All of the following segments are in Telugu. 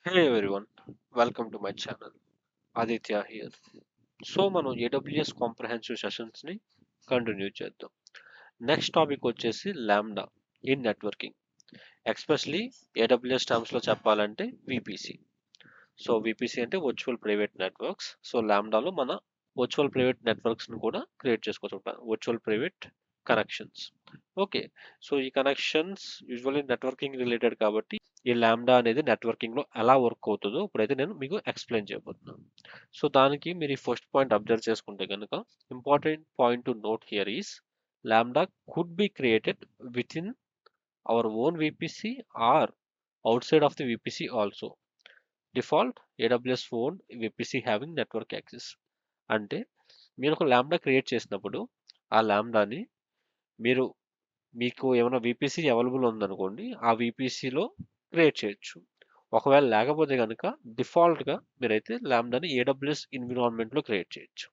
Hey everyone, welcome to my channel. Aditya here. So మనం AWS కాంప్రహెన్సివ్ సెషన్స్ ని కంటిన్యూ చేద్దాం. నెక్స్ట్ టాపిక్ వచ్చేసి lambda in networking, especially AWS terms లో చెప్పాలంటే VPC. సో VPC అంటే వర్చువల్ ప్రైవేట్ నెట్వర్క్స్. సో లాంబ్డాలో మన వర్చువల్ ప్రైవేట్ నెట్వర్క్స్ ని కూడా క్రియేట్ చేసుకోవచ్చు, virtual private connections. Okay, so ఈ కనెక్షన్స్ యూజువల్లీ నెట్వర్కింగ్ రిలేటెడ్ కాబట్టి ఈ లాంబ్డా అనేది నెట్వర్కింగ్ లో ఎలా వర్క్ అవుతుందో ఇప్పుడైతే నేను మీకు ఎక్స్ప్లెయిన్ చేయబోతున్నాను. సో దానికి మీరు ఈ ఫస్ట్ పాయింట్ అబ్జర్వ్ చేసుకుంటే కనుక important point to note here is lambda could be created with in our own VPC or outside of the VPC also. Default AWS own VPC having network access అంటే మీరు ఒక లాంబ్డా క్రియేట్ చేసినప్పుడు ఆ లాంబ్డాని మీరు మీకు ఏమైనా VPC అవైలబుల్ ఉందనుకోండి, ఆ VPCలో క్రియేట్ చేయొచ్చు. ఒకవేళ లేకపోతే కనుక డిఫాల్ట్గా మీరైతే లాంబ్డాని AWS ఎన్విరాన్మెంట్లో క్రియేట్ చేయొచ్చు.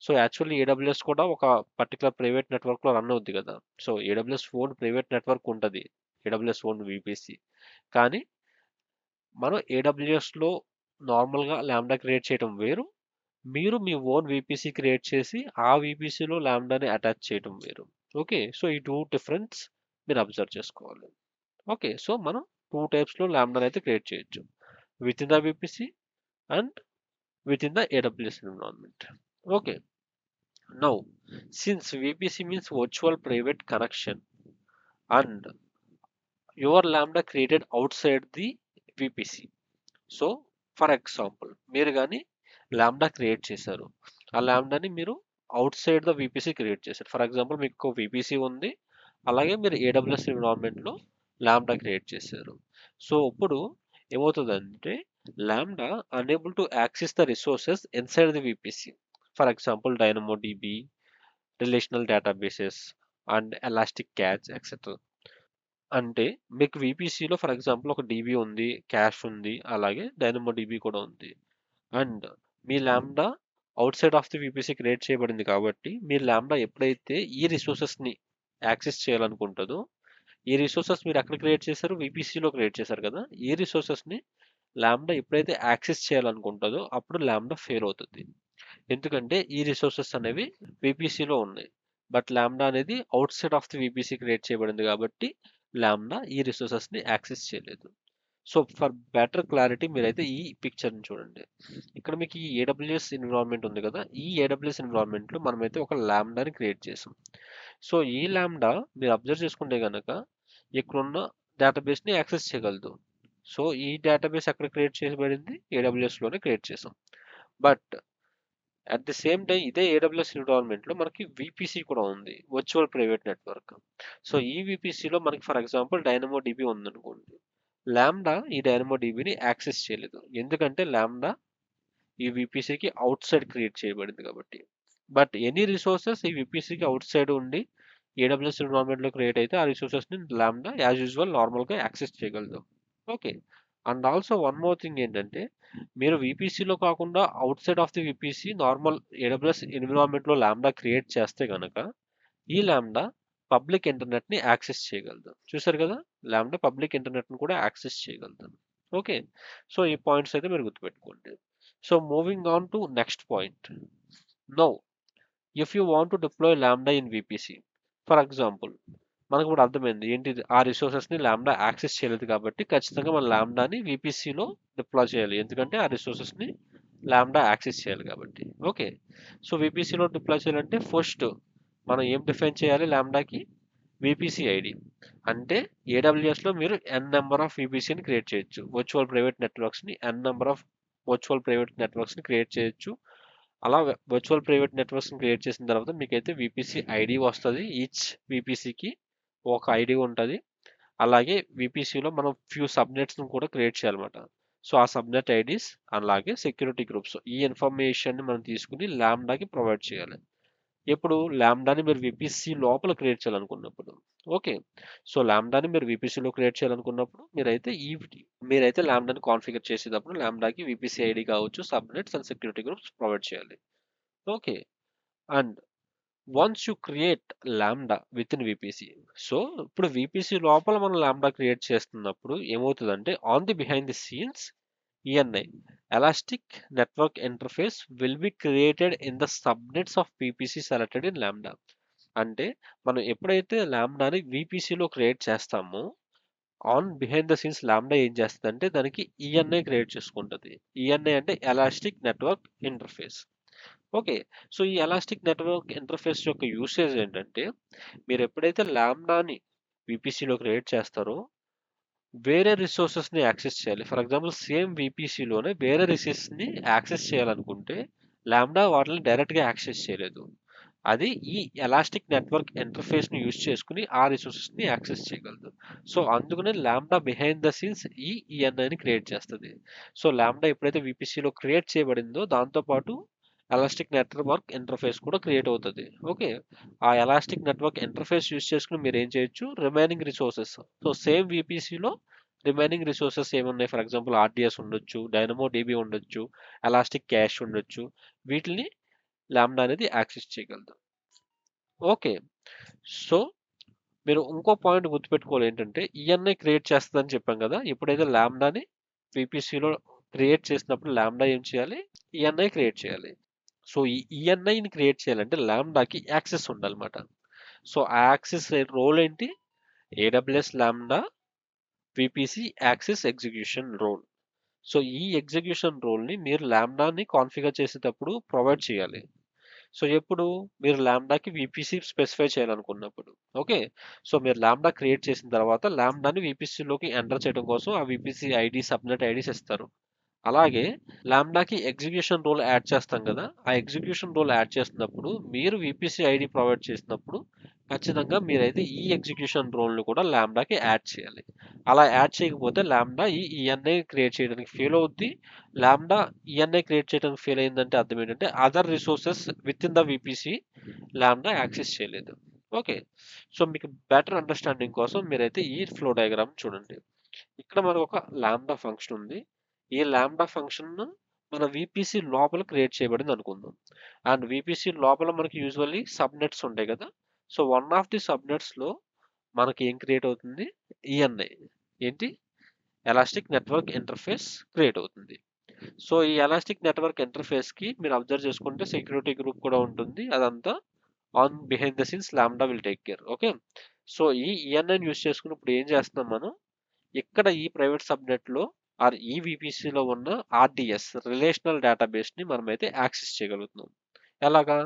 సో యాక్చువల్లీ AWS కూడా ఒక పర్టికులర్ ప్రైవేట్ నెట్వర్క్లో రన్ అవుద్ది కదా. So AWS own private network ఉంటుంది, AWS ఓన్ VPC. కానీ మనం AWSలో నార్మల్గా లాంబ్డా క్రియేట్ చేయడం వేరు, మీరు మీ ఓన్ VPC క్రియేట్ చేసి ఆ VPCలో లాంబ్డాని అటాచ్ చేయడం వేరు. ఓకే, సో ఈ టూ డిఫరెన్స్ మీరు అబ్జర్వ్ చేసుకోవాలి. ఓకే, సో మనం టూ టైప్స్లో లాంబ్డాని అయితే క్రియేట్ చేయొచ్చు, with in the VPC and within the AWS environment. Okay, now since VPC means virtual private connection and your lambda created out side the VPC. So for example మీరు కానీ లాంబ్డా క్రియేట్ చేశారు, ఆ లాంబ్డాని మీరు out side the VPC create చేశారు. ఫర్ ఎగ్జాంపుల్ మీకు VPC ఉంది, అలాగే మీరు AWS ఎన్విరాన్మెంట్లో లాంబ్డా క్రియేట్ చేశారు. సో ఇప్పుడు ఏమవుతుందంటే lambda unable to access the resources inside the VPC. For example DynamoDB, relational databases and elastic catch etcetera. అంటే మీకు VPCలో ఫర్ ఎగ్జాంపుల్ ఒక DB ఉంది, క్యాష్ ఉంది, అలాగే DynamoDB కూడా ఉంది. And me lambda out side of the VPC create చేయబడింది కాబట్టి మీ లాంబ్డా ఎప్పుడైతే ఈ రిసోర్సెస్ని యాక్సెస్ చేయాలనుకుంటుందో, ఈ రిసోర్సెస్ మీరు ఎక్కడ క్రియేట్ చేశారు, VPCలో క్రియేట్ చేశారు కదా, ఈ రిసోర్సెస్ని లాంబ్డా ఎప్పుడైతే యాక్సెస్ చేయాలనుకుంటుందో అప్పుడు లాంబ్డా ఫెయిల్ అవుతుంది. ఎందుకంటే ఈ రిసోర్సెస్ అనేవి VPCలో ఉన్నాయి, బట్ లాంబ్డా అనేది out side of the VPC create చేయబడింది కాబట్టి లాంబ్డా ఈ రిసోర్సెస్ని యాక్సెస్ చేయలేదు. సో ఫర్ బెటర్ క్లారిటీ మీరైతే ఈ పిక్చర్ని చూడండి. ఇక్కడ మీకు ఈ AWS ఎన్విరాన్మెంట్ ఉంది కదా, ఈ AWS ఎన్విరాన్మెంట్లో మనమైతే ఒక లాంబ్డాని క్రియేట్ చేసాం. సో ఈ లాంబ్డా మీరు అబ్జర్వ్ చేసుకుంటే కనుక ఇక్కడున్న డేటాబేస్ని యాక్సెస్ చేయగలదు. సో ఈ డేటాబేస్ ఎక్కడ క్రియేట్ చేయబడింది, AWSలోనే క్రియేట్ చేసాం. But at the same time ఇదే AWS ఎన్విరాన్మెంట్లో మనకి VPC కూడా ఉంది, వర్చువల్ ప్రైవేట్ నెట్వర్క్. సో ఈ VPCలో మనకి ఫర్ ఎగ్జాంపుల్ DynamoDB ఉందనుకోండి, లాంబ్డా ఈ DynamoDBని యాక్సెస్ చేయలేదు, ఎందుకంటే లాంబ్డా ఈ VPCకి అవుట్ సైడ్ క్రియేట్ చేయబడింది కాబట్టి. బట్ ఎనీ రిసోర్సెస్ ఈ VPCకి అవుట్ సైడ్ ఉండి AWS ఎన్విరాన్మెంట్లో క్రియేట్ అయితే ఆ రిసోర్సెస్ని లాంబ్డా యాజ్ యూజువల్ నార్మల్గా యాక్సెస్ చేయగలదు. Okay, and also one more thing ఏంటంటే మీరు VPCలో కాకుండా outside of the VPC normal AWS ఎన్విరాన్మెంట్లో లాంబ్డా క్రియేట్ చేస్తే కనుక ఈ లాంబ్డా పబ్లిక్ ఇంటర్నెట్ని యాక్సెస్ చేయగలదు. చూసారు కదా, లాంబ్డా పబ్లిక్ ఇంటర్నెట్ని కూడా యాక్సెస్ చేయగలదు. ఓకే, సో ఈ పాయింట్స్ అయితే మీరు గుర్తుపెట్టుకోండి. So moving on to next point. Now if you want to deploy lambda in VPC, for example మనకు ఇప్పుడు అర్థమైంది ఏంటి, ఆ రిసోర్సెస్ని లాంబ్డా యాక్సెస్ చేయలేదు కాబట్టి ఖచ్చితంగా మన లాంబ్డాని VPCలో డిప్లాయ్ చేయాలి, ఎందుకంటే ఆ రిసోర్సెస్ని లాంబ్డా యాక్సెస్ చేయాలి కాబట్టి. ఓకే, సో VPCలో డిప్లాయ్ చేయాలంటే ఫస్ట్ మనం ఏం డిఫైన్ చేయాలి లాంబ్డాకి, VPC ఐడి. అంటే AWSలో మీరు n నెంబర్ ఆఫ్ VPCని క్రియేట్ చేయొచ్చు, వర్చువల్ ప్రైవేట్ నెట్వర్క్స్ని n number of virtual private నెట్వర్క్స్ని క్రియేట్ చేయొచ్చు. అలా వర్చువల్ ప్రైవేట్ నెట్వర్క్స్ని క్రియేట్ చేసిన తర్వాత మీకైతే VPC ఐడి వస్తుంది, ఈచ్ VPCకి ఒక ఐడి ఉంటుంది. అలాగే VPCలో మనం ఫ్యూ సబ్నెట్స్ని కూడా క్రియేట్ చేయాలన్నమాట. సో ఆ సబ్నెట్ ఐడీస్ అలాగే సెక్యూరిటీ గ్రూప్స్ ఈ ఇన్ఫర్మేషన్ని మనం తీసుకుని లాంబ్డాకి ప్రొవైడ్ చేయాలి. ఎప్పుడు లాంబ్డాని మీరు VPC లోపల క్రియేట్ చేయాలనుకున్నప్పుడు. ఓకే, సో లాంబ్డాని మీరు VPCలో క్రియేట్ చేయాలనుకున్నప్పుడు మీరైతే లాంబ్డాని కాన్ఫిగర్ చేసేటప్పుడు లాంబ్డాకి VPC ఐడి కావచ్చు, subnets and security groups provide చేయాలి. Okay, and once you create lambda within VPC, so ఇప్పుడు VPC లోపల మనం లాంబ్డా క్రియేట్ చేస్తున్నప్పుడు ఏమవుతుందంటే on the behind the scenes ENI, elastic network interface will be created in the subnets of VPC selected in lambda. అంటే మనం ఎప్పుడైతే లాంబ్డాని VPCలో క్రియేట్ చేస్తామో on behind the scenes lambda ఏం చేస్తుందంటే దానికి ఈఎన్ఐ క్రియేట్ చేసుకుంటుంది. ఈఎన్ఐ అంటే elastic network interface. Okay. So ఈ ఎలాస్టిక్ నెట్వర్క్ ఇంటర్ఫేస్ యొక్క యూసేజ్ ఏంటంటే మీరు ఎప్పుడైతే లాంబ్డాని VPCలో క్రియేట్ చేస్తారో వేరే రిసోర్సెస్ని యాక్సెస్ చేయాలి. ఫర్ ఎగ్జాంపుల్ సేమ్ VPCలోనే వేరే రిసోర్స్ని యాక్సెస్ చేయాలనుకుంటే లాంబ్డా వాటిని డైరెక్ట్గా యాక్సెస్ చేయలేదు. అది ఈ ఎలాస్టిక్ నెట్వర్క్ ఇంటర్ఫేస్ని యూజ్ చేసుకుని ఆ రిసోర్సెస్ని యాక్సెస్ చేయగలదు. సో అందుకనే లాంబ్డా బిహైండ్ ద సీన్స్ ఈ ఈఎన్ఐని క్రియేట్ చేస్తుంది. సో లాంబ్డా ఎప్పుడైతే VPCలో క్రియేట్ చేయబడిందో దాంతోపాటు ఎలాస్టిక్ నెట్వర్క్ ఇంటర్ఫేస్ కూడా క్రియేట్ అవుతుంది. ఓకే. ఆ ఎలాస్టిక్ నెట్వర్క్ ఇంటర్ఫేస్ యూజ్ చేసుకుని మీరు ఏం చేయొచ్చు, రిమైనింగ్ రిసోర్సెస్. సో సేమ్ VPCలో రిమైనింగ్ రిసోర్సెస్ ఏమున్నాయి, ఫర్ ఎగ్జాంపుల్ ఆర్డిఎస్ ఉండొచ్చు, డైనమో DB ఉండొచ్చు, ఎలాస్టిక్ క్యాష్ ఉండొచ్చు, వీటిని లాంబ్డా అనేది యాక్సెస్ చేయగలదు. ఓకే. సో మీరు ఇంకో పాయింట్ గుర్తుపెట్టుకోవాలి ఏంటంటే ఈఎన్ఐ క్రియేట్ చేస్తుందని చెప్పాం కదా. ఎప్పుడైతే లాంబ్డాని VPCలో క్రియేట్ చేసినప్పుడు లాంబ్డా ఏం చేయాలి, ఈఎన్ఐ క్రియేట్ చేయాలి. సో ఈ ఈఎన్ఐని క్రియేట్ చేయాలంటే లాంబ్డాకి యాక్సెస్ ఉండాలన్నమాట. సో ఆ యాక్సెస్ రోల్ ఏంటి, AWS lambda VPC access execution role. So ఈ ఎగ్జిక్యూషన్ రోల్ని మీరు లాంబ్డాని కాన్ఫిగర్ చేసేటప్పుడు ప్రొవైడ్ చేయాలి. సో ఎప్పుడు మీరు లాంబ్డాకి VPC స్పెసిఫై చేయాలనుకున్నప్పుడు. ఓకే. సో మీరు లాంబ్డా క్రియేట్ చేసిన తర్వాత లాంబ్డాని VPCలోకి ఎంటర్ చేయడం కోసం ఆ VPC ఐడి సబ్నెట్ ఐడీస్ ఇస్తారు. అలాగే లాంబ్డాకి ఎగ్జిక్యూషన్ రోల్ యాడ్ చేస్తాం కదా. ఆ ఎగ్జిక్యూషన్ రోల్ యాడ్ చేస్తున్నప్పుడు మీరు VPC ఐడి ప్రొవైడ్ చేసినప్పుడు ఖచ్చితంగా మీరైతే ఈ ఎగ్జిక్యూషన్ రోల్ని కూడా లాంబ్డాకి యాడ్ చేయాలి. అలా యాడ్ చేయకపోతే లాంబ్డా ఈ ఈఎన్ఐ క్రియేట్ చేయడానికి ఫెయిల్ అవుద్ది. లాంబ్డా ఈఎన్ఐ క్రియేట్ చేయడానికి ఫెయిల్ అయిందంటే అర్థం ఏంటంటే other resources with in the VPC lambda access చేయలేదు. ఓకే. సో మీకు బెటర్ అండర్స్టాండింగ్ కోసం మీరైతే ఈ ఫ్లో డయాగ్రామ్ చూడండి. ఇక్కడ మనకు ఒక లాంబ్డా ఫంక్షన్ ఉంది. ఈ లాంబ్డా ఫంక్షన్ మన VPC లోపల క్రియేట్ చేయబడింది అనుకుందాం. అండ్ VPC లోపల మనకి యూజువల్లీ సబ్నెట్స్ ఉంటాయి కదా. సో వన్ ఆఫ్ ది సబ్నెట్స్లో మనకి ఏం క్రియేట్ అవుతుంది, ఈఎన్ఐ ఏంటి, ఎలాస్టిక్ నెట్వర్క్ ఇంటర్ఫేస్ క్రియేట్ అవుతుంది. సో ఈ ఎలాస్టిక్ నెట్వర్క్ ఇంటర్ఫేస్కి మీరు అబ్జర్వ్ చేసుకుంటే సెక్యూరిటీ గ్రూప్ కూడా ఉంటుంది. అదంతా on behind the scenes lambda will take care. Okay. So ఈ ఈఎన్ఐని యూజ్ చేసుకుని ఇప్పుడు ఏం చేస్తున్నాం మనం, ఇక్కడ ఈ ప్రైవేట్ సబ్నెట్లో ఆర్ ఈ VPCలో ఉన్న RDS రిలేషనల్ డేటాబేస్ని మనమైతే యాక్సెస్ చేయగలుగుతున్నాం. ఎలాగా,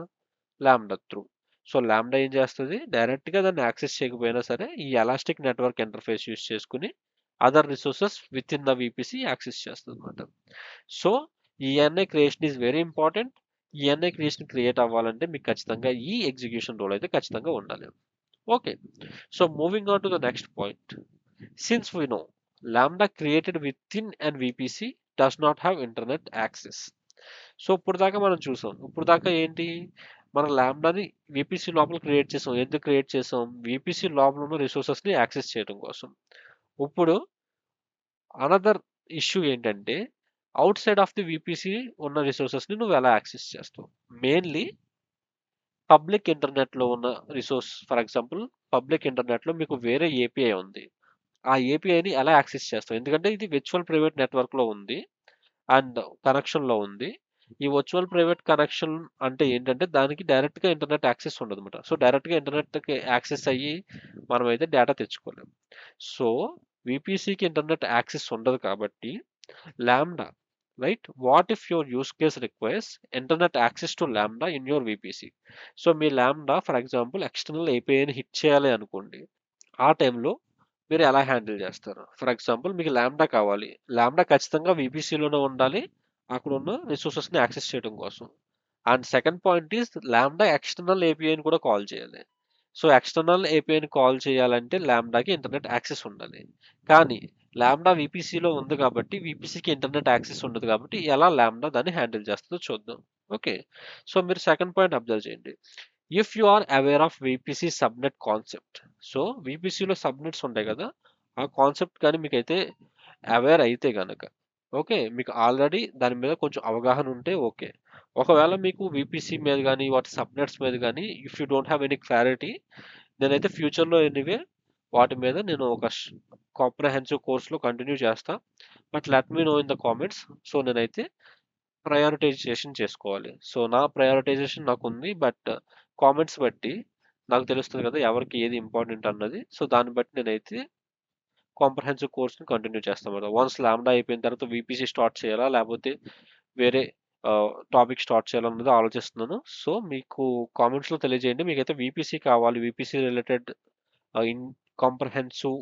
లాంబ్డా త్రూ. సో లాంబ్డా ఏం చేస్తుంది, డైరెక్ట్గా దాన్ని యాక్సెస్ చేయకపోయినా సరే ఈ ఎలాస్టిక్ నెట్వర్క్ ఇంటర్ఫేస్ యూజ్ చేసుకుని other resources with in the VPC access చేస్తుంది అనమాట. So ENI creation is very important. ENI creation create అవ్వాలంటే మీకు ఖచ్చితంగా ఈ ఎగ్జిక్యూషన్ రోల్ అయితే ఖచ్చితంగా ఉండాలి. Okay. So moving on to the next point. Since we know Lambda created within an VPC does not have internet access. So ఇప్పుడు దాకా మనం చూసాం. ఇప్పుడు దాకా ఏంటి, మన లాంబ్డాని VPC లోపల క్రియేట్ చేసాం. ఎందుకు క్రియేట్ చేసాం, VPC లోపల ఉన్న రిసోర్సెస్ని యాక్సెస్ చేయడం కోసం. ఇప్పుడు అనదర్ ఇష్యూ ఏంటంటే out side of the VPC ఉన్న రిసోర్సెస్ని నువ్వు ఎలా యాక్సెస్ చేస్తావు. మెయిన్లీ పబ్లిక్ ఇంటర్నెట్లో ఉన్న రిసోర్స్, ఫర్ ఎగ్జాంపుల్ పబ్లిక్ ఇంటర్నెట్లో మీకు వేరే API ఉంది. ఆ APIని ఎలా యాక్సెస్ చేస్తాం, ఎందుకంటే ఇది వర్చువల్ ప్రైవేట్ నెట్వర్క్లో ఉంది అండ్ కనెక్షన్లో ఉంది. ఈ వర్చువల్ ప్రైవేట్ కనెక్షన్ అంటే ఏంటంటే దానికి డైరెక్ట్గా ఇంటర్నెట్ యాక్సెస్ ఉండదు అనమాట. సో డైరెక్ట్గా ఇంటర్నెట్కి యాక్సెస్ అయ్యి మనమైతే డేటా తెచ్చుకోలేము. సో VPCకి ఇంటర్నెట్ యాక్సెస్ ఉండదు కాబట్టి lambda, right, what if your use case requires internet access to lambda in your VPC. So మీ లాంబ్డా ఫర్ ఎగ్జాంపుల్ ఎక్స్టర్నల్ APIని హిట్ చేయాలి అనుకోండి. ఆ టైంలో మీరు ఎలా హ్యాండిల్ చేస్తారు. ఫర్ ఎగ్జాంపుల్ మీకు లాంబ్డా కావాలి, లాంబ్డా ఖచ్చితంగా VPCలోనే ఉండాలి అక్కడ ఉన్న రిసోర్సెస్ని యాక్సెస్ చేయడం కోసం. And second point is lambda external APIని కూడా కాల్ చేయాలి. సో ఎక్స్టర్నల్ APIని కాల్ చేయాలంటే లాంబ్డాకి ఇంటర్నెట్ యాక్సెస్ ఉండాలి. కానీ లాంబ్డా VPCలో ఉంది కాబట్టి VPCకి ఇంటర్నెట్ యాక్సెస్ ఉండదు కాబట్టి ఎలా లాంబ్డా దాన్ని హ్యాండిల్ చేస్తుందో చూద్దాం. ఓకే. సో మీరు సెకండ్ పాయింట్ అబ్జర్వ్ చేయండి. If you are aware of VPC subnet concept. So VPCలో సబ్నెట్స్ ఉంటాయి కదా, ఆ కాన్సెప్ట్ కానీ మీకైతే అవేర్ అయితే కనుక, ఓకే, మీకు ఆల్రెడీ దాని మీద కొంచెం అవగాహన ఉంటే ఓకే. ఒకవేళ మీకు VPC మీద కానీ వాటి సబ్నెట్స్ మీద కానీ if you don't have any clarity, నేనైతే ఫ్యూచర్లో ఎనీవే వాటి మీద నేను ఒక కాంప్రహెన్సివ్ కోర్స్లో కంటిన్యూ చేస్తా. But let me know in the comments. So నేనైతే ప్రయారిటైజేషన్ చేసుకోవాలి. సో నా ప్రయారిటైజేషన్ నాకు ఉంది. బట్ కామెంట్స్ బట్టి నాకు తెలుస్తుంది కదా ఎవరికి ఏది ఇంపార్టెంట్ అన్నది. సో దాన్ని బట్టి నేనైతే కాంప్రహెన్సివ్ కోర్స్ని కంటిన్యూ చేస్తాం కదా. వన్స్ లాంబ్డా అయిపోయిన తర్వాత వీపీసీ స్టార్ట్ చేయాలా లేకపోతే వేరే టాపిక్ స్టార్ట్ చేయాలన్నది ఆలోచిస్తున్నాను. సో మీకు కామెంట్స్లో తెలియజేయండి. మీకైతే వీపీసీ కావాలి, VPC related in comprehensive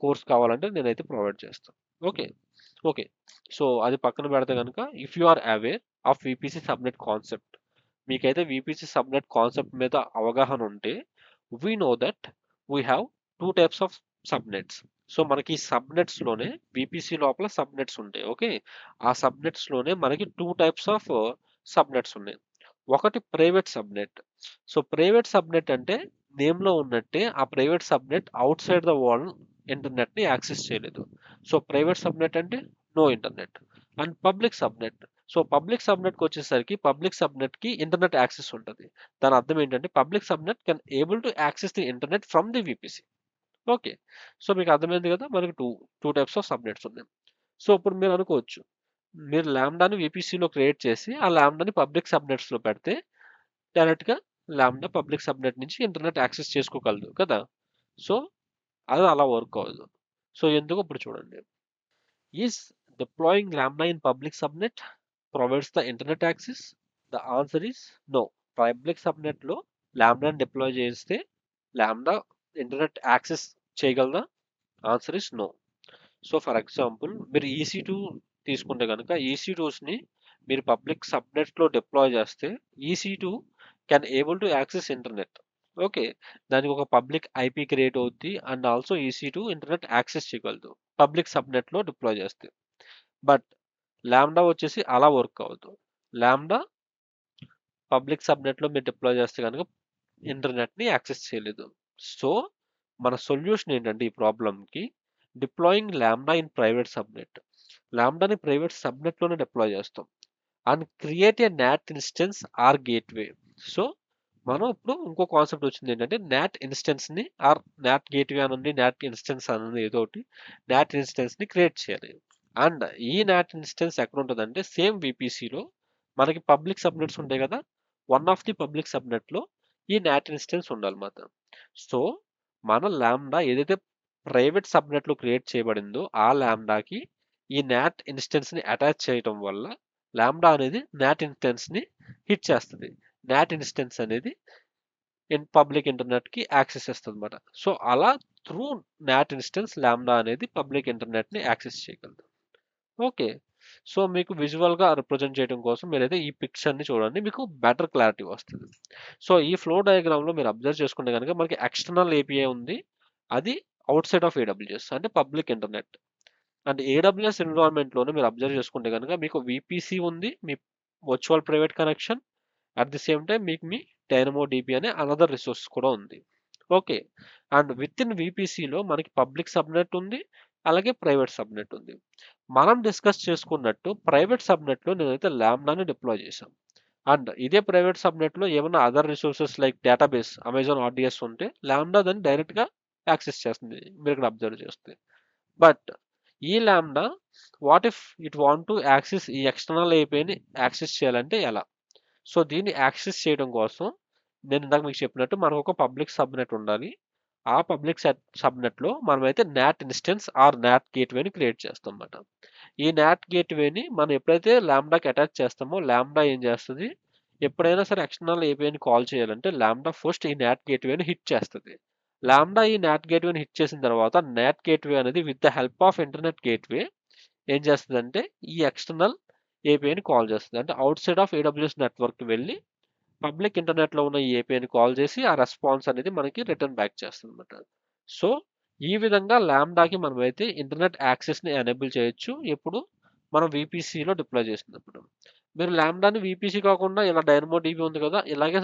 course కావాలంటే నేనైతే ప్రొవైడ్ చేస్తాను. ఓకే. ఓకే. సో అది పక్కన పెడితే కనుక if you are aware of VPC subnet concept, మీకైతే వీపీసీ సబ్నెట్ కాన్సెప్ట్ మీద అవగాహన ఉంటే we know that we have two types of subnets. So మనకి సబ్నెట్స్ లోనే వీపీసీ లోపల సబ్నెట్స్ ఉంటాయి. ఓకే. ఆ సబ్నెట్స్ లోనే మనకి టూ టైప్స్ ఆఫ్ సబ్నెట్స్ ఉన్నాయి. ఒకటి private subnet. So private subnet అంటే నేమ్ లో ఉన్నట్టే ఆ private subnet outside the world internet ని యాక్సెస్ చేయలేదు. సో ప్రైవేట్ సబ్నెట్ అంటే no internet. And public subnet. So public subnet కి వచ్చేసరికి పబ్లిక్ సబ్నెట్ కి ఇంటర్నెట్ యాక్సెస్ ఉంటుంది. దాని అర్థం ఏంటంటే public subnet can able to access the internet from the VPC. Okay. So మీకు అర్థమైంది కదా, మనకి two two types of subnets ఉన్నాయి. సో ఇప్పుడు మీరు అనుకోవచ్చు, మీరు ల్యాండాని విపిసిలో క్రియేట్ చేసి ఆ ల్యాండాని పబ్లిక్ సబ్నెట్స్ లో పెడితే డైరెక్ట్ గా ల్యాండా పబ్లిక్ సబ్నెట్ నుంచి ఇంటర్నెట్ యాక్సెస్ చేసుకోగలదు కదా. సో అది అలా వర్క్ అవ్వదు. సో ఎందుకు ఇప్పుడు చూడండి. Is deploying lambda in public subnet provides the internet access? The answer is no. Public subnet లో ల్యాండాని డిప్లాయ్ చేస్తే ల్యాండా ఇంటర్నెట్ యాక్సెస్ చేయగలదా? Answer is no. So for example మీరు EC2 తీసుకుంటే కనుక EC2ని మీరు పబ్లిక్ సబ్నెట్ లో డిప్లాయ్ చేస్తే EC2 can able to access internet. Okay. దానికి ఒక పబ్లిక్ ఐపీ క్రియేట్ అవుద్ది and also EC2 internet access చేయగలదు పబ్లిక్ సబ్నెట్ లో డిప్లాయ్ చేస్తే. బట్ లాంబ్డా వచ్చేసి అలా వర్క్ అవ్వదు. లాంబ్డా పబ్లిక్ సబ్నెట్ లో మీరు డిప్లాయ్ చేస్తే కనుక ఇంటర్నెట్ ని యాక్సెస్ చేయలేదు. సో మన సొల్యూషన్ ఏంటంటే ఈ ప్రాబ్లంకి deploying lambda in private subnet. లాంబ్డాని ప్రైవేట్ సబ్నెట్ లోనే డిప్లాయ్ చేస్తాం and create a NAT instance or gateway. So మనం ఇప్పుడు ఇంకో కాన్సెప్ట్ వచ్చింది ఏంటంటే నాట్ ఇన్స్టెన్స్ ని ఆర్ నాట్ గేట్వే అనండి నాట్ ఇన్స్టెన్స్ అనండి ఏదో ఒకటి నాట్ ఇన్స్టెన్స్ ని క్రియేట్ చేయాలి. అండ్ ఈ నాట్ ఇన్స్టెన్స్ ఎక్కడ ఉంటుందంటే సేమ్ విపిసిలో మనకి పబ్లిక్ సబ్నెట్స్ ఉంటాయి కదా, one of the public subnet లో ఈ నాట్ ఇన్స్టెన్స్ ఉండాలన్నమాట. సో మన లాంబ్డా ఏదైతే ప్రైవేట్ సబ్నెట్ లో క్రియేట్ చేయబడిందో ఆ లాంబ్డాకి ఈ నాట్ ఇన్స్టెన్స్ ని అటాచ్ చేయడం వల్ల లాంబ్డా అనేది నాట్ ఇన్స్టెన్స్ ని హిట్ చేస్తుంది. నాట్ ఇన్స్టెన్స్ అనేది పబ్లిక్ ఇంటర్నెట్ కి యాక్సెస్ ఇస్తుంది అనమాట. సో అలా త్రూ నాట్ ఇన్స్టెన్స్ లాంబ్డా అనేది పబ్లిక్ ఇంటర్నెట్ ని యాక్సెస్ చేయగలదు. ఓకే. సో మీకు విజువల్ గా రిప్రజెంట్ చేయడం కోసం మీరైతే ఈ పిక్చర్ ని చూడండి, మీకు బెటర్ క్లారిటీ వస్తుంది. సో ఈ ఫ్లో డయాగ్రామ్ లో మీరు అబ్జర్వ్ చేసుకుంటే కనుక మనకి ఎక్స్టర్నల్ ఏపీఐ ఉంది, అది అవుట్ సైడ్ ఆఫ్ ఏడబ్ల్యూఎస్ అంటే public internet. And AWS environment లోనే మీరు అబ్జర్వ్ చేసుకుంటే కనుక మీకు విపిసి ఉంది, మీ virtual private connection, at the same time మీకు మీ డైనమో డిబి అనే అనదర్ రిసోర్స్ కూడా ఉంది. ఓకే. అండ్ విత్ ఇన్ విపిసిలో మనకి పబ్లిక్ సబ్నెట్ ఉంది, అలాగే ప్రైవేట్ సబ్నెట్ ఉంది. మనం డిస్కస్ చేసుకున్నట్టు ప్రైవేట్ సబ్నెట్ లో నేనైతే లాంబ్డాని డిప్లాయ్ చేశాను. అండ్ ఇదే ప్రైవేట్ సబ్నెట్ లో ఏమైనా other resources like database Amazon RDS ఉంటే లాంబ్డా దాన్ని డైరెక్ట్ గా యాక్సెస్ చేస్తుంది, మీరు ఇక్కడ అబ్జర్వ్ చేస్తే. బట్ ఈ lambda what if it want to access ఈ ఎక్స్టర్నల్ ఏపీఐని యాక్సెస్ చేయాలంటే ఎలా? సో దీన్ని యాక్సెస్ చేయడం కోసం నేను ఇందాక మీకు చెప్పినట్టు మనకు ఒక పబ్లిక్ సబ్నెట్ ఉండాలి. ఆ పబ్లిక్ సబ్నెట్ లో మనమైతే నాట్ ఇన్స్టెన్స్ ఆర్ నాట్ గేట్వేని క్రియేట్ చేస్తాం అన్నమాట. ఈ నాట్ గేట్వేని మనం ఎప్పుడైతే లాంబ్డాకి అటాచ్ చేస్తామో లాంబ్డా ఏం చేస్తుంది, ఎప్పుడైనా సరే ఎక్స్టర్నల్ ఏపీఐని కాల్ చేయాలంటే లాంబ్డా ఫస్ట్ ఈ నాట్ గేట్వేని హిట్ చేస్తుంది. లాంబ్డా ఈ నాట్ గేట్వేని హిట్ చేసిన తర్వాత నాట్ గేట్వే అనేది with the help of internet gateway ఏం చేస్తుందంటే ఈ ఎక్స్టర్నల్ ఏపీఐని కాల్ చేస్తుంది. అంటే out side of AWS network వెళ్ళి పబ్లిక్ ఇంటర్నెట్ లో ఉన్న ఈ ఏపీఐని కాల్ చేసి ఆ రెస్పాన్స్ అనేది మనకి రిటర్న్ బ్యాక్ చేస్తుంది అనమాట. సో ఈ విధంగా లాంబ్డాకి మనమైతే ఇంటర్నెట్ యాక్సెస్ ని ఎనేబుల్ చేయొచ్చు ఎప్పుడు మనం విపిసిలో డిప్లాయ్ చేసినప్పుడు. మీరు లాంబ్డాని విపిసి కాకుండా ఇలా డైనమో డిబి ఉంది కదా, ఇలాగే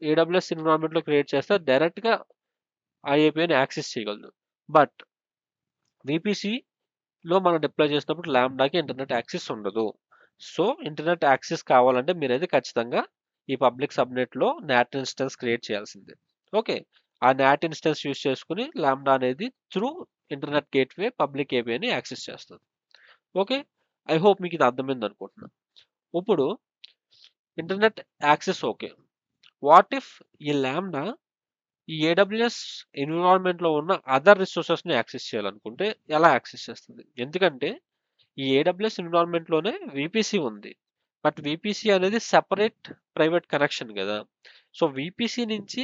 ఏడబ్ల్యూఎస్ ఎన్విరాన్మెంట్ లో క్రియేట్ చేస్తే డైరెక్ట్ గా ఆ ఏపీఐని యాక్సెస్ చేయగలదు. బట్ విపిసిలో మనం డిప్లాయ్ చేసినప్పుడు లాంబ్డాకి ఇంటర్నెట్ యాక్సెస్ ఉండదు. సో ఇంటర్నెట్ యాక్సెస్ కావాలంటే మీరైతే ఖచ్చితంగా ఈ పబ్లిక్ సబ్నెట్ లో నాట్ ఇన్స్టెన్స్ క్రియేట్ చేయాల్సిందే. ఓకే. ఆ NAT ఇన్స్టెన్స్ యూస్ చేసుకుని లాంబ్డా అనేది త్రూ ఇంటర్నెట్ గేట్వే పబ్లిక్ ఏపీఐని యాక్సెస్ చేస్తుంది. ఓకే, ఐ హోప్ మీకు ఇది అర్థమైంది అనుకుంటున్నాను. ఇప్పుడు internet access okay, what if ఈ లాంబ్డా ఈ ఏడబ్ల్యూఎస్ ఎన్విరాన్మెంట్లో ఉన్న అదర్ రిసోర్సెస్ని యాక్సెస్ చేయాలనుకుంటే ఎలా యాక్సెస్ చేస్తుంది? ఎందుకంటే ఈ ఏడబ్ల్యూఎస్ ఎన్విరాన్మెంట్లోనే విపిసి ఉంది, బట్ విపిసి అనేది సెపరేట్ ప్రైవేట్ కనెక్షన్ కదా. సో విపిసి నుంచి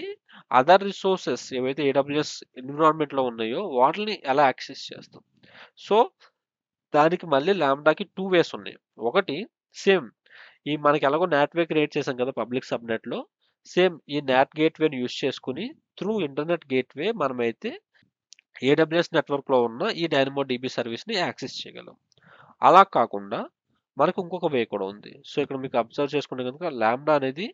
అదర్ రిసోర్సెస్ ఏవైతే ఏడబ్ల్యూఎస్ ఎన్విరాన్మెంట్లో ఉన్నాయో వాటిని ఎలా యాక్సెస్ చేస్తాం? సో దానికి మళ్ళీ లాంబ్డాకి 2 వేస్ ఉన్నాయి. ఒకటి సేమ్ ఈ మనకి ఎలాగో నాట్వే క్రియేట్ చేసాం కదా పబ్లిక్ సబ్నెట్లో, సేమ్ ఈ నాట్ గేట్వేని యూస్ చేసుకుని త్రూ ఇంటర్నెట్ గేట్వే మనమైతే ఏడబ్ల్యూఎస్ నెట్వర్క్లో ఉన్న ఈ డైనమో డిబి సర్వీస్ని యాక్సెస్ చేయగలం. అలా కాకుండా మనకు ఇంకొక వే కూడా ఉంది. సో ఇక్కడ మీకు అబ్జర్వ్ చేసుకుంటే కనుక లాంబ్డా అనేది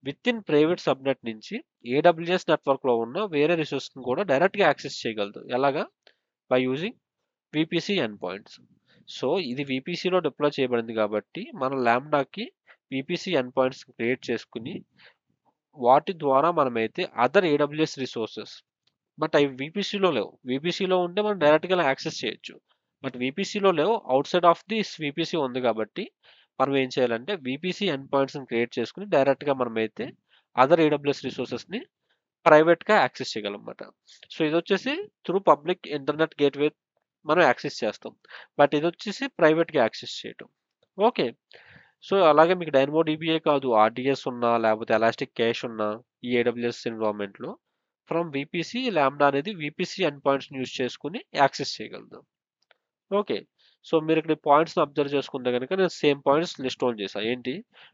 విత్ ఇన్ ప్రైవేట్ సబ్నెట్ నుంచి ఏడబ్ల్యూఎస్ నెట్వర్క్లో ఉన్న వేరే రిసోర్స్ని కూడా డైరెక్ట్గా యాక్సెస్ చేయగలదు. ఎలాగా? By using VPC end points. So ఇది విపిసిలో డిప్లాయ్ చేయబడింది కాబట్టి మన లాంబ్డాకి విపిసి ఎండ్ పాయింట్స్ క్రియేట్ చేసుకుని వాటి ద్వారా మనమైతే అదర్ ఏడబ్ల్యూఎస్ రిసోర్సెస్, బట్ అవి విపిసిలో లేవు. విపిసిలో ఉంటే మనం డైరెక్ట్గా యాక్సెస్ చేయొచ్చు, బట్ విపిసిలో లేవు. Out side of this VPC ఉంది కాబట్టి మనం ఏం చేయాలంటే విపిసి ఎండ్ పాయింట్స్ని క్రియేట్ చేసుకుని డైరెక్ట్గా మనమైతే అదర్ ఏడబ్ల్యూఎస్ రిసోర్సెస్ని ప్రైవేట్గా యాక్సెస్ చేయగలం అన్నమాట. సో ఇది వచ్చేసి త్రూ పబ్లిక్ ఇంటర్నెట్ గేట్వే మనం యాక్సెస్ చేస్తాం, బట్ ఇది వచ్చేసి ప్రైవేట్గా యాక్సెస్ చేయటం. ఓకే, సో అలాగే మీకు డైనమో డిబిఏ కాదు, ఆర్డిఎస్ ఉన్నా లేకపోతే ఎలాస్టిక్ క్యాష్ ఉన్నా ఈ ఏడబ్ల్యూఎస్ ఎన్విరాన్మెంట్లో ఫ్రమ్ విపిసి లాంబ్డా అనేది విపిసి ఎండ్ పాయింట్స్ని యూస్ చేసుకుని యాక్సెస్ చేయగలదు. ఓకే, సో మీరు ఇక్కడ పాయింట్స్ని అబ్జర్వ్ చేసుకుంటే కనుక నేను సేమ్ పాయింట్స్ లిస్ట్ డౌన్ చేశాను. ఏంటి?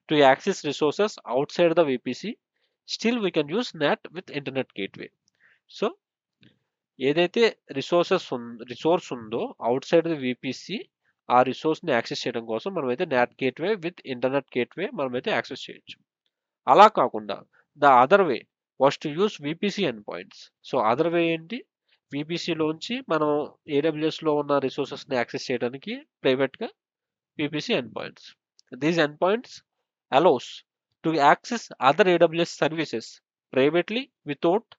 To access resources out side the VPC still we can use not with internet gateway. So ఏదైతే రిసోర్స్ ఉందో అవుట్ సైడ్ ది విపిసి, ఆ రిసోర్స్ని యాక్సెస్ చేయడం కోసం మనమైతే not gateway with internet gateway మనమైతే యాక్సెస్ చేయొచ్చు. అలా కాకుండా the other way was to use VPC end points. So other way ఏంటి? విపిసిలోంచి మనం ఏడబ్ల్యూఎస్లో ఉన్న రిసోర్సెస్ని యాక్సెస్ చేయడానికి ప్రైవేట్గా VPC end points. These end points allows to access other AWS services privately without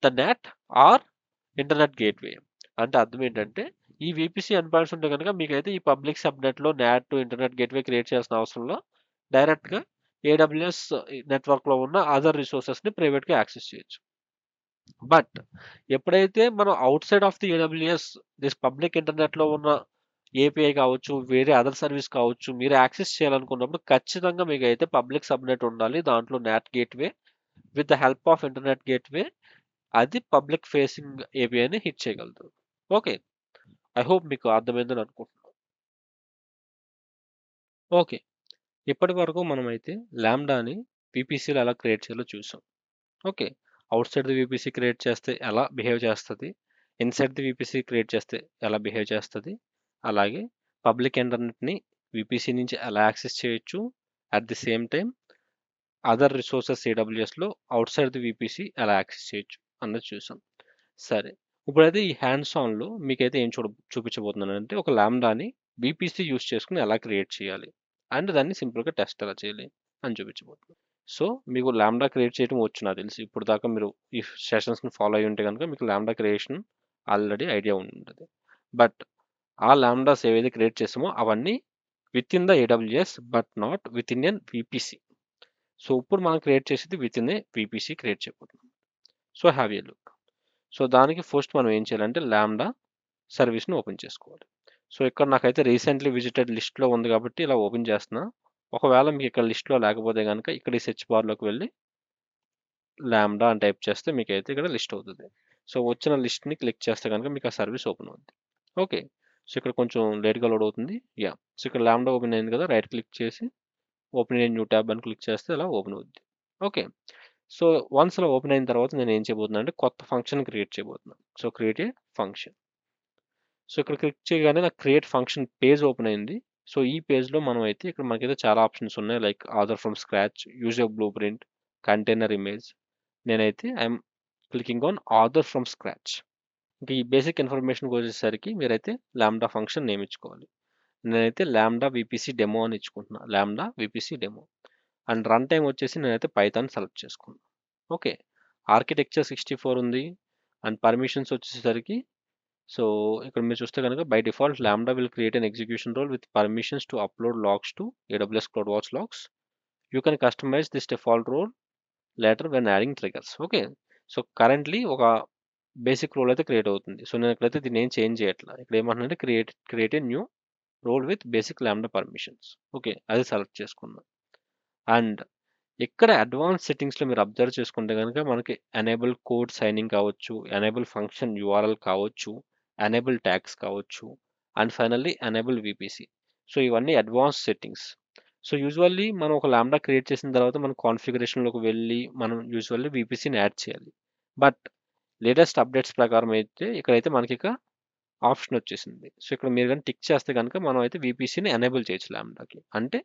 the not are internet gateway. అంటే అర్థం ఏంటంటే ఈ విపిసి ఎండ్ పాయింట్స్ ఉంటే కనుక మీకైతే ఈ పబ్లిక్ సబ్నెట్లో NAT to internet gateway create చేయాల్సిన అవసరంలో డైరెక్ట్గా ఏడబ్ల్యూఎస్ నెట్వర్క్లో ఉన్న అదర్ రిసోర్సెస్ని ప్రైవేట్గా యాక్సెస్ చేయొచ్చు. బట్ ఎప్పుడైతే మనం out side of the AWS this public ఇంటర్నెట్లో ఉన్న ఏపీఐ కావచ్చు, వేరే అదర్ సర్వీస్ కావచ్చు, మీరు యాక్సెస్ చేయాలనుకున్నప్పుడు ఖచ్చితంగా మీకు అయితే పబ్లిక్ సబ్నెట్ ఉండాలి. దాంట్లో not gateway with the help of internet gateway అది పబ్లిక్ ఫేసింగ్ ఏపీఐని హిట్ చేయగలదు. ఓకే, ఐ హోప్ మీకు అర్థమైందని అనుకుంటున్నాను. ఓకే, ఇప్పటి వరకు మనమైతే లాంబ్డాని విపిసిలో ఎలా క్రియేట్ చేయాలో చూసాం. Okay, out side the VPC create చేస్తే ఎలా బిహేవ్ చేస్తుంది, ఇన్సైడ్ ది విపిసి క్రియేట్ చేస్తే ఎలా బిహేవ్ చేస్తుంది, అలాగే పబ్లిక్ ఇంటర్నెట్ని విపిసి నుంచి ఎలా యాక్సెస్ చేయొచ్చు, at the same time other resources ఏడబ్ల్యూఎస్లో అవుట్ సైడ్ ది విపిసి ఎలా యాక్సెస్ చేయొచ్చు అన్నది చూసాం. సరే, ఇప్పుడైతే ఈ హ్యాండ్స్ ఆన్లో మీకైతే ఏం చూపించబోతున్నాను అంటే ఒక లాంబ్డాని బీపీసీ యూస్ చేసుకుని ఎలా క్రియేట్ చేయాలి అండ్ దాన్ని సింపుల్గా టెస్ట్ ఎలా చేయాలి అని చూపించబోతున్నాను. సో మీకు లాంబ్డా క్రియేట్ చేయడం వచ్చు నాకు తెలిసి. ఇప్పుడు దాకా మీరు ఈ సెషన్స్ని ఫాలో అయ్యి ఉంటే కనుక మీకు లాంబ్డా క్రియేషన్ ఆల్రెడీ ఐడియా ఉంటుంది. బట్ ఆ లాంబ్డాస్ ఏవైతే క్రియేట్ చేసామో అవన్నీ within the AWS but not within an VPC. So ఇప్పుడు మనం క్రియేట్ చేసేది within a VPC create చేయబోతున్నాం. So have a look. So దానికి ఫస్ట్ మనం ఏం చేయాలంటే లాంబ్డా సర్వీస్ని ఓపెన్ చేసుకోవాలి. సో ఇక్కడ నాకైతే రీసెంట్లీ విజిటెడ్ లిస్ట్లో ఉంది కాబట్టి ఇలా ఓపెన్ చేస్తున్నా. ఒకవేళ మీకు ఇక్కడ లిస్ట్లో లేకపోతే కనుక ఇక్కడ ఈ సెర్చ్ బార్లోకి వెళ్ళి లాంబ్డా అని టైప్ చేస్తే మీకు అయితే ఇక్కడ లిస్ట్ అవుతుంది. సో వచ్చిన లిస్ట్ని క్లిక్ చేస్తే కనుక మీకు ఆ సర్వీస్ ఓపెన్ అవుతుంది. ఓకే, సో ఇక్కడ కొంచెం లేట్గా లోడ్ అవుతుంది. యా, సో ఇక్కడ లాంబ్డా ఓపెన్ అయింది కదా, రైట్ క్లిక్ చేసి ఓపెన్ ఏ న్యూ ట్యాబ్ అని క్లిక్ చేస్తే ఇలా ఓపెన్ అవుతుంది. ఓకే, సో వన్స్ ఇలా ఓపెన్ అయిన తర్వాత నేను ఏం చేయబోతున్నా అంటే కొత్త ఫంక్షన్ క్రియేట్ చేయబోతున్నాను. So create a function. So ఇక్కడ క్లిక్ చేయగానే నాకు క్రియేట్ ఫంక్షన్ పేజ్ ఓపెన్ అయింది. సో ఈ పేజ్లో మనం అయితే ఇక్కడ మనకైతే చాలా ఆప్షన్స్ ఉన్నాయి, like order from scratch, use a blueprint, container image. నేనైతే I'm clicking on order from scratch. ఇంకా ఈ బేసిక్ ఇన్ఫర్మేషన్కి వచ్చేసరికి మీరైతే లాంబ్డా ఫంక్షన్ నేమ్ ఇచ్చుకోవాలి. నేనైతే లాంబ్డా విపిసి డెమో అని ఇచ్చుకుంటున్నా, lambda VPC demo. And run time వచ్చేసి నేనైతే పైథాన్ సెలెక్ట్ చేసుకున్నాను. ఓకే, ఆర్కిటెక్చర్ 64 ఉంది. అండ్ పర్మిషన్స్ వచ్చేసరికి సో ఇక్కడ మీరు చూస్తే కనుక by default lambda will create an execution role with permissions to upload logs to AWS CloudWatch logs. You can customize this default role later when adding triggers. Okay. So currently ఒక బేసిక్ రోల్ అయితే క్రియేట్ అవుతుంది. సో నేను ఇక్కడైతే దీన్ని ఏం చేంజ్ చేయట్లా. ఇక్కడ ఏమంటున్నానంటే create a new role with basic lambda permissions. Okay, అది సెలెక్ట్ చేసుకున్నాం. అండ్ ఇక్కడ అడ్వాన్స్ సెట్టింగ్స్లో మీరు అబ్జర్వ్ చేసుకుంటే కనుక మనకి ఎనేబుల్ కోడ్ సైనింగ్ కావచ్చు, ఎనేబుల్ ఫంక్షన్ URL కావచ్చు, ఎనేబుల్ ట్యాగ్స్ కావచ్చు, and finally enable VPC. So ఇవన్నీ అడ్వాన్స్ సెట్టింగ్స్. సో యూజువల్లీ మనం ఒక లాంబ్డా క్రియేట్ చేసిన తర్వాత మనం కాన్ఫిగరేషన్లోకి వెళ్ళి మనం యూజువల్లీ VPCని యాడ్ చేయాలి. బట్ లేటెస్ట్ అప్డేట్స్ ప్రకారం అయితే ఇక్కడైతే మనకి ఇక ఆప్షన్ వచ్చేసింది. సో ఇక్కడ మీరు కానీ టిక్ చేస్తే కనుక మనం అయితే VPCని ఎనేబుల్ చేయొచ్చు లాంబ్డాకి. అంటే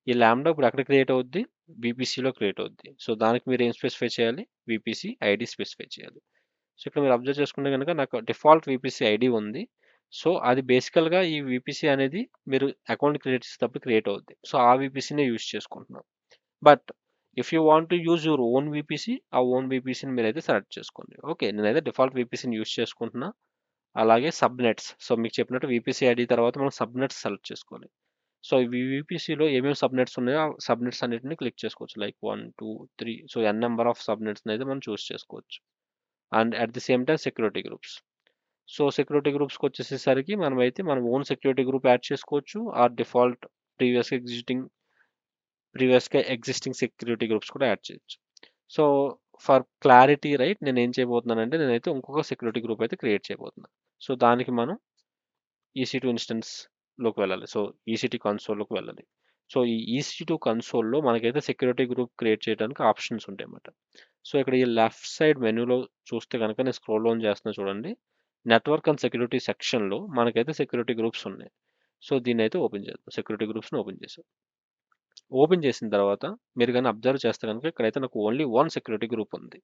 ఈ లాంబ్డా ఇప్పుడు ఎక్కడ క్రియేట్ అవుద్ది, VPCలో క్రియేట్ అవుద్ది. సో దానికి మీరు ఏం స్పెసిఫై చేయాలి, VPC ID స్పెసిఫై చేయాలి. సో ఇక్కడ మీరు అబ్జర్వ్ చేసుకుంటే కనుక నాకు డిఫాల్ట్ VPC ID ఉంది. సో అది బేసికల్గా ఈ VPC అనేది మీరు అకౌంట్ క్రియేట్ చేసేటప్పుడు క్రియేట్ అవుద్ది. సో ఆ VPCనే యూజ్ చేసుకుంటున్నాం. But if you want to use your own VPC, ఆ ఓన్ VPCని మీరైతే సెలెక్ట్ చేసుకోండి. ఓకే, నేనైతే డిఫాల్ట్ VPCని యూజ్ చేసుకుంటున్నా. అలాగే సబ్నెట్స్. సో మీకు చెప్పినట్టు VPC ID తర్వాత మనం సబ్నెట్స్ సెలెక్ట్ చేసుకోవాలి. సో ఈ VPCలో ఏమేమి సబ్నెట్స్ ఉన్నాయో ఆ సబ్నెట్స్ అన్నిటిని క్లిక్ చేసుకోవచ్చు. Like 1, 2, 3. So n number of సబ్నెట్స్ని అయితే మనం చూస్ చేసుకోవచ్చు. And at the same time security groups. So security గ్రూప్స్కి వచ్చేసేసరికి మనమైతే మన ఓన్ సెక్యూరిటీ గ్రూప్ యాడ్ చేసుకోవచ్చు. ఆ డిఫాల్ట్ ప్రీవియస్గా ఎగ్జిస్టింగ్ సెక్యూరిటీ గ్రూప్స్ కూడా యాడ్ చేయొచ్చు. సో ఫర్ క్లారిటీ రైట్ నేను ఏం చేయబోతున్నానంటే నేనైతే ఇంకొక సెక్యూరిటీ గ్రూప్ అయితే క్రియేట్ చేయబోతున్నాను. సో దానికి మనం EC2 ఇన్స్టెన్స్లోకి వెళ్ళాలి. సో EC2 కన్సోల్లోకి వెళ్ళాలి. సో ఈ EC2 కన్సోల్లో మనకైతే సెక్యూరిటీ గ్రూప్ క్రియేట్ చేయడానికి ఆప్షన్స్ ఉంటాయి అన్నమాట. సో ఇక్కడ ఈ లెఫ్ట్ సైడ్ మెనూలో చూస్తే కనుక నేను స్క్రోల్ డౌన్ చేస్తున్నా చూడండి. నెట్వర్క్ అండ్ సెక్యూరిటీ సెక్షన్లో మనకైతే సెక్యూరిటీ గ్రూప్స్ ఉన్నాయి. సో దీన్ని అయితే ఓపెన్ చేద్దాం. సెక్యూరిటీ గ్రూప్స్ని ఓపెన్ చేసాం. ఓపెన్ చేసిన తర్వాత మీరు కానీ అబ్జర్వ్ చేస్తే కనుక ఇక్కడైతే నాకు ఓన్లీ వన్ సెక్యూరిటీ గ్రూప్ ఉంది.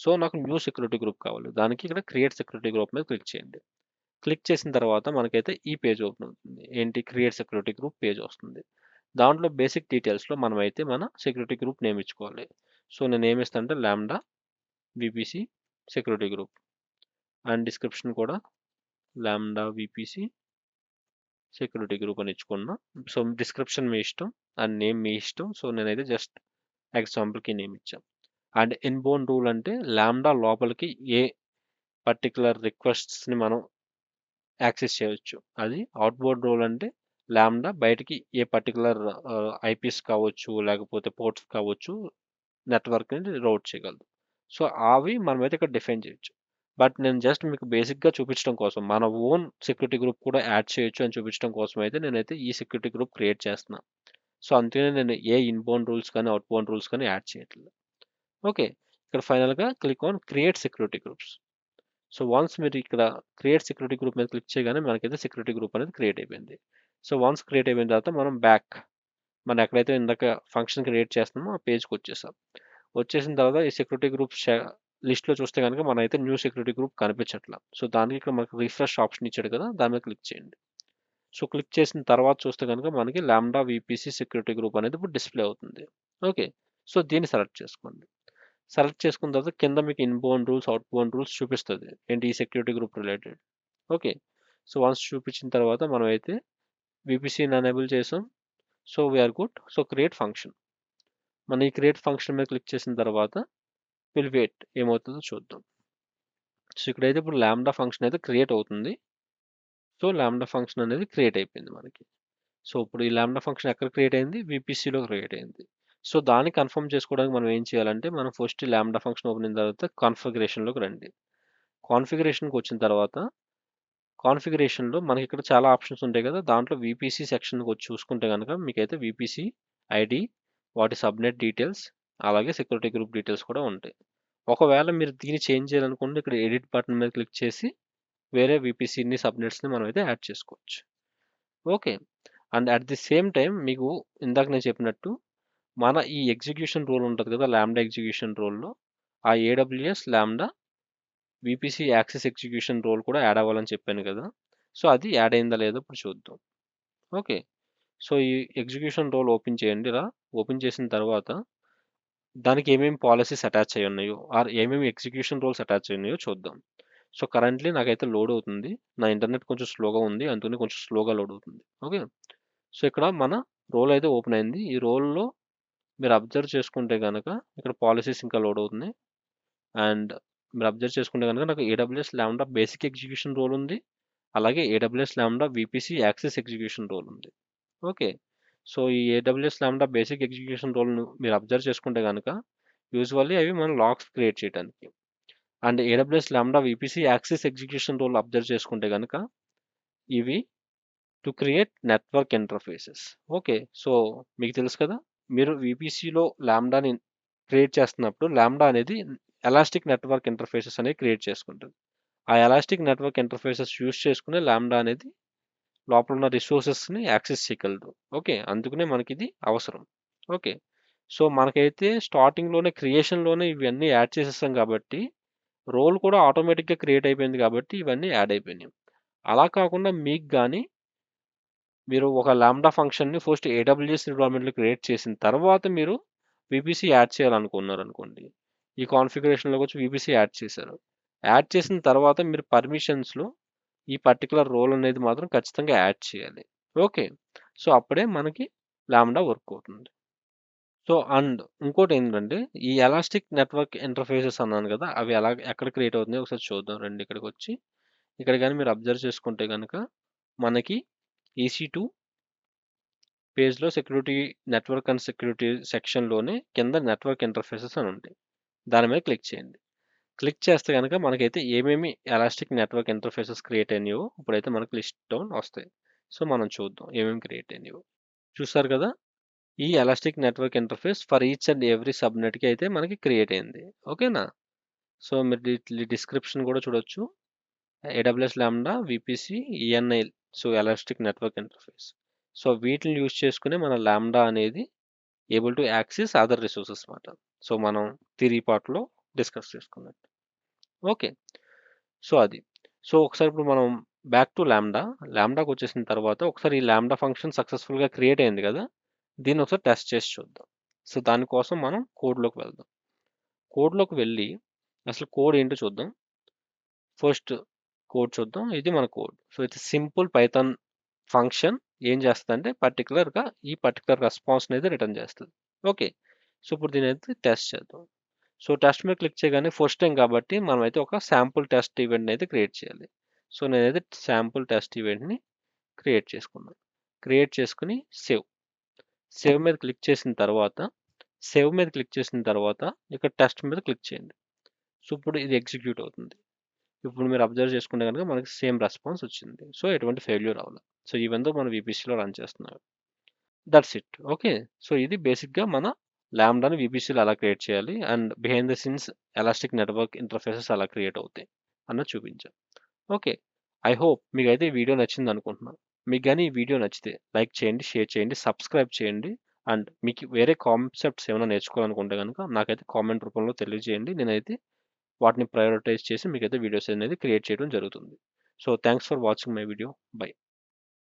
సో నాకు న్యూ సెక్యూరిటీ గ్రూప్ కావాలి. దానికి ఇక్కడ క్రియేట్ సెక్యూరిటీ గ్రూప్ మీద క్లిక్ చేయండి. క్లిక్ చేసిన తర్వాత మనకైతే ఈ పేజ్ ఓపెన్ అవుతుంది. ఏంటి, క్రియేట్ సెక్యూరిటీ గ్రూప్ పేజ్ వస్తుంది. దాంట్లో బేసిక్ డీటెయిల్స్లో మనం అయితే మన సెక్యూరిటీ గ్రూప్ నేమ్ ఇచ్చుకోవాలి. సో నేను ఏమి ఇస్తాను అంటే lambda VPC security group and description కూడా లాంబ్డా VPC సెక్యూరిటీ గ్రూప్ అని ఇచ్చుకున్నా. సో డిస్క్రిప్షన్ మీ ఇష్టం అండ్ నేమ్ మీ ఇష్టం. సో నేనైతే జస్ట్ ఎగ్జాంపుల్కి నేమ్ ఇచ్చాను. అండ్ ఇన్బోర్న్ రూల్ అంటే లాంబ్డా లోపలికి ఏ పర్టికులర్ రిక్వెస్ట్స్ని మనం యాక్సెస్ చేయవచ్చు. అది అవుట్బోర్డ్ రూల్ అంటే లాంబ్డా బయటికి ఏ పర్టికులర్ IPs కావచ్చు, లేకపోతే పోర్ట్స్ కావచ్చు, నెట్వర్క్ని రౌట్ చేయగలదు. సో అవి మనమైతే ఇక్కడ డిఫైన్ చేయొచ్చు. బట్ నేను జస్ట్ మీకు బేసిక్గా చూపించడం కోసం మన ఓన్ సెక్యూరిటీ గ్రూప్ కూడా యాడ్ చేయొచ్చు అని చూపించడం కోసం అయితే నేనైతే ఈ సెక్యూరిటీ గ్రూప్ క్రియేట్ చేస్తున్నాను. సో అందుకనే నేను ఏ ఇన్బౌండ్ రూల్స్ కానీ అవుట్బౌండ్ రూల్స్ కానీ యాడ్ చేయట్లేదు. ఓకే, ఇక్కడ ఫైనల్గా click on create security groups. So once మీరు ఇక్కడ క్రియేట్ సెక్యూరిటీ గ్రూప్ మీద క్లిక్ చేయగానే మనకైతే సెక్యూరిటీ గ్రూప్ అనేది క్రియేట్ అయిపోయింది. సో వన్స్ క్రియేట్ అయిపోయిన తర్వాత మనం మనం ఎక్కడైతే ఇందాక ఫంక్షన్ క్రియేట్ చేస్తున్నామో ఆ పేజ్కి వచ్చేసాం. వచ్చేసిన తర్వాత ఈ సెక్యూరిటీ గ్రూప్ లిస్ట్లో చూస్తే కనుక మనమైతే న్యూ సెక్యూరిటీ గ్రూప్ కనిపించట్లా. సో దానికి ఇక్కడ మనకు రిఫ్రెష్ ఆప్షన్ ఇచ్చాడు కదా, దాని మీద క్లిక్ చేయండి. సో క్లిక్ చేసిన తర్వాత చూస్తే కనుక మనకి లాంబ్డా VPC సెక్యూరిటీ గ్రూప్ అనేది ఇప్పుడు డిస్ప్లే అవుతుంది. ఓకే, సో దీన్ని సెలెక్ట్ చేసుకోండి. సెలెక్ట్ చేసుకున్న తర్వాత కింద మీకు ఇన్బౌండ్ రూల్స్ అవుట్బౌండ్ రూల్స్ చూపిస్తుంది ఏంటి ఈ security group related. Okay, so once చూపించిన తర్వాత మనం అయితే VPCని ఎనేబుల్ చేసాం. So we're good. So create function. మనం ఈ క్రియేట్ ఫంక్షన్ మీద క్లిక్ చేసిన తర్వాత విల్ వెయిట్ ఏమవుతుందో చూద్దాం. సో ఇక్కడైతే ఇప్పుడు లాంబ్డా ఫంక్షన్ అయితే క్రియేట్ అవుతుంది. సో లాంబ్డా ఫంక్షన్ అనేది క్రియేట్ అయిపోయింది మనకి. సో ఇప్పుడు ఈ లాంబ్డా ఫంక్షన్ ఎక్కడ క్రియేట్ అయింది, VPCలో క్రియేట్ అయింది. సో దాన్ని కన్ఫర్మ్ చేసుకోవడానికి మనం ఏం చేయాలంటే మనం ఫస్ట్ లాంబ్డా ఫంక్షన్ ఓపెన్ అయిన తర్వాత కాన్ఫిగరేషన్లోకి రండి. కాన్ఫిగరేషన్కి వచ్చిన తర్వాత కాన్ఫిగరేషన్లో మనకి ఇక్కడ చాలా ఆప్షన్స్ ఉంటాయి కదా, దాంట్లో VPC సెక్షన్కి వచ్చి చూసుకుంటే కనుక మీకైతే VPC ID, వాటి సబ్నెట్ డీటెయిల్స్, అలాగే సెక్యూరిటీ గ్రూప్ డీటెయిల్స్ కూడా ఉంటాయి. ఒకవేళ మీరు దీన్ని చేంజ్ చేయాలనుకుంటే ఇక్కడ ఎడిట్ బటన్ మీద క్లిక్ చేసి వేరే VPCని సబ్నెట్స్ని మనం అయితే యాడ్ చేసుకోవచ్చు. Okay, and at the same time మీకు ఇందాక నేను చెప్పినట్టు మన ఈ ఎగ్జిక్యూషన్ రూల్ ఉంటుంది కదా, లాంబ్డా ఎగ్జిక్యూషన్ రోల్లో ఆ AWS lambda VPC access execution role కూడా యాడ్ అవ్వాలని చెప్పాను కదా. సో అది యాడ్ అయిందా లేదో ఇప్పుడు చూద్దాం. ఓకే, సో ఈ ఎగ్జిక్యూషన్ రోల్ ఓపెన్ చేయండి. ఇలా ఓపెన్ చేసిన తర్వాత దానికి ఏమేమి పాలసీస్ అటాచ్ అయ్యి ఉన్నాయో ఆర్ ఏమేమి ఎగ్జిక్యూషన్ రోల్స్ అటాచ్ అయ్యి ఉన్నాయో చూద్దాం. సో కరెంట్లీ నాకైతే లోడ్ అవుతుంది. నా ఇంటర్నెట్ కొంచెం స్లోగా ఉంది, అందుకని కొంచెం స్లోగా లోడ్ అవుతుంది. ఓకే. సో ఇక్కడ మన రోల్ అయితే ఓపెన్ అయింది. ఈ రోల్లో మీరు అబ్జర్వ్ చేసుకుంటే కనుక ఇక్కడ పాలసీస్ ఇంకా లోడ్ అవుతున్నాయి. అండ్ మీరు అబ్జర్వ్ చేసుకుంటే కనుక నాకు AWS lambda basic execution role ఉంది, అలాగే AWS lambda VPC access execution role ఉంది. ఓకే. సో ఈ ఏడబ్ల్యూఎస్ లాంబ్డా బేసిక్ ఎగ్జిక్యూషన్ రోల్ను మీరు అబ్జర్వ్ చేసుకుంటే కనుక యూజువల్లీ అవి మనం లాగ్స్ క్రియేట్ చేయడానికి. And AWS lambda VPC access execution role observe చేసుకుంటే కనుక ఇవి to create network interfaces. Okay. So మీకు తెలుసు కదా, మీరు విపిసిలో లాంబ్డాని క్రియేట్ చేస్తున్నప్పుడు లాంబ్డా అనేది ఎలాస్టిక్ నెట్వర్క్ ఇంటర్ఫేసెస్ అనేది క్రియేట్ చేసుకుంటుంది. ఆ ఎలాస్టిక్ నెట్వర్క్ ఇంటర్ఫేసెస్ యూస్ చేసుకునే లాంబ్డా అనేది లోపల ఉన్న రిసోర్సెస్ని యాక్సెస్ చేయగలదు. ఓకే. అందుకనే మనకి ఇది అవసరం. ఓకే. సో మనకైతే స్టార్టింగ్లోనే క్రియేషన్లోనే ఇవన్నీ యాడ్ చేసేసాం కాబట్టి రోల్ కూడా ఆటోమేటిక్గా క్రియేట్ అయిపోయింది కాబట్టి ఇవన్నీ యాడ్ అయిపోయినాయి. అలా కాకుండా మీకు కానీ మీరు ఒక లాంబ్డా ఫంక్షన్ని ఫస్ట్ ఏడబ్ల్యూఎస్ ఎన్విరాన్మెంట్లో క్రియేట్ చేసిన తర్వాత మీరు విపిసి యాడ్ చేయాలనుకున్నారు అనుకోండి, ఈ కాన్ఫిగరేషన్లోకి వచ్చి విపిసి యాడ్ చేశారు. యాడ్ చేసిన తర్వాత మీరు పర్మిషన్స్లో ఈ పర్టికులర్ రోల్ అనేది మాత్రం ఖచ్చితంగా యాడ్ చేయాలి. ఓకే. సో అప్పుడే మనకి లాంబ్డా వర్క్ అవుతుంది. సో అండ్ ఇంకోటి ఏంటంటే ఈ ఎలాస్టిక్ నెట్వర్క్ ఇంటర్ఫేసెస్ అన్నాను కదా, అవి ఎక్కడ క్రియేట్ అవుతున్నాయో ఒకసారి చూద్దాం రండి. ఇక్కడికి వచ్చి ఇక్కడ కానీ మీరు అబ్జర్వ్ చేసుకుంటే కనుక మనకి EC2 పేజ్లో సెక్యూరిటీ నెట్వర్క్ అండ్ సెక్యూరిటీ సెక్షన్లోనే కింద నెట్వర్క్ ఇంటర్ఫేసెస్ అని ఉంటాయి. దాని మీద క్లిక్ చేయండి. క్లిక్ చేస్తే కనుక మనకైతే ఏమేమి ఎలాస్టిక్ నెట్వర్క్ ఇంటర్ఫేసెస్ క్రియేట్ అయినాయో ఇప్పుడైతే మనకి లిస్ట్ డౌన్ వస్తాయి. సో మనం చూద్దాం ఏమేమి క్రియేట్ అయినాయో. చూసారు కదా, ఈ elastic network interface for each and every సబ్నెట్కి అయితే మనకి క్రియేట్ అయింది. ఓకేనా. సో మీరు డిస్క్రిప్షన్ కూడా చూడొచ్చు. AWS lambda VPC ENI, so elastic network interface. So వీటిని యూజ్ చేసుకుని మన లాంబ్డా అనేది able to access other resources మాట. సో మనం థియరీ పార్ట్లో డిస్కస్ చేసుకున్నట్టు. ఓకే. సో అది. సో ఒకసారి ఇప్పుడు మనం బ్యాక్ టు లాంబ్డాకి వచ్చేసిన తర్వాత ఒకసారి ఈ లాంబ్డా ఫంక్షన్ సక్సెస్ఫుల్గా క్రియేట్ అయింది కదా, దీన్ని ఒకసారి టెస్ట్ చేసి చూద్దాం. సో దానికోసం మనం కోడ్లోకి వెళ్దాం. కోడ్లోకి వెళ్ళి అసలు కోడ్ ఏంటో చూద్దాం. ఫస్ట్ కోడ్ చూద్దాం. ఇది మన కోడ్. సో ఇది సింపుల్ పైథాన్ ఫంక్షన్ ఏం చేస్తుందంటే పర్టికులర్గా ఈ పర్టికులర్ రెస్పాన్స్ అనేది రిటర్న్ చేస్తుంది. ఓకే. సో ఇప్పుడు దీని అయితే టెస్ట్ చేద్దాం. సో టెస్ట్ మీద క్లిక్ చేయగానే ఫస్ట్ టైం కాబట్టి మనం అయితే ఒక శాంపుల్ టెస్ట్ ఈవెంట్ని అయితే క్రియేట్ చేయాలి. సో నేనైతే శాంపుల్ టెస్ట్ ఈవెంట్ని క్రియేట్ చేసుకున్నాను. క్రియేట్ చేసుకుని సేవ్ మీద క్లిక్ చేసిన తర్వాత ఇక్కడ టెస్ట్ మీద క్లిక్ చేయండి. సో ఇప్పుడు ఇది ఎగ్జిక్యూట్ అవుతుంది. ఇప్పుడు మీరు అబ్జర్వ్ చేసుకుంటే కనుక మనకి సేమ్ రెస్పాన్స్ వచ్చింది. సో ఎటువంటి ఫెయిల్యూర్ అవ్వాలి. సో ఈవెన్ దో మనం విపిసిలో రన్ చేస్తున్నాం. That's it. ఓకే. సో ఇది బేసిక్గా మన లాంబ్డాని విపిసిలో ఎలా క్రియేట్ చేయాలి and behind the scenes elastic network interfaces ఎలా క్రియేట్ అవుతాయి అన్నది చూపించాం. ఓకే. ఐ హోప్ మీకు అయితే ఈ వీడియో నచ్చింది అనుకుంటున్నాను. మీకు కానీ ఈ వీడియో నచ్చితే లైక్ చేయండి, షేర్ చేయండి, సబ్స్క్రైబ్ చేయండి. అండ్ మీకు వేరే కాన్సెప్ట్స్ ఏమైనా నేర్చుకోవాలనుకుంటే కనుక నాకైతే కామెంట్ రూపంలో తెలియజేయండి. నేనైతే వాటిని ప్రయారిటైజ్ చేసి మీకైతే వీడియోస్ అనేది క్రియేట్ చేయడం జరుగుతుంది. So thanks for watching my video. By.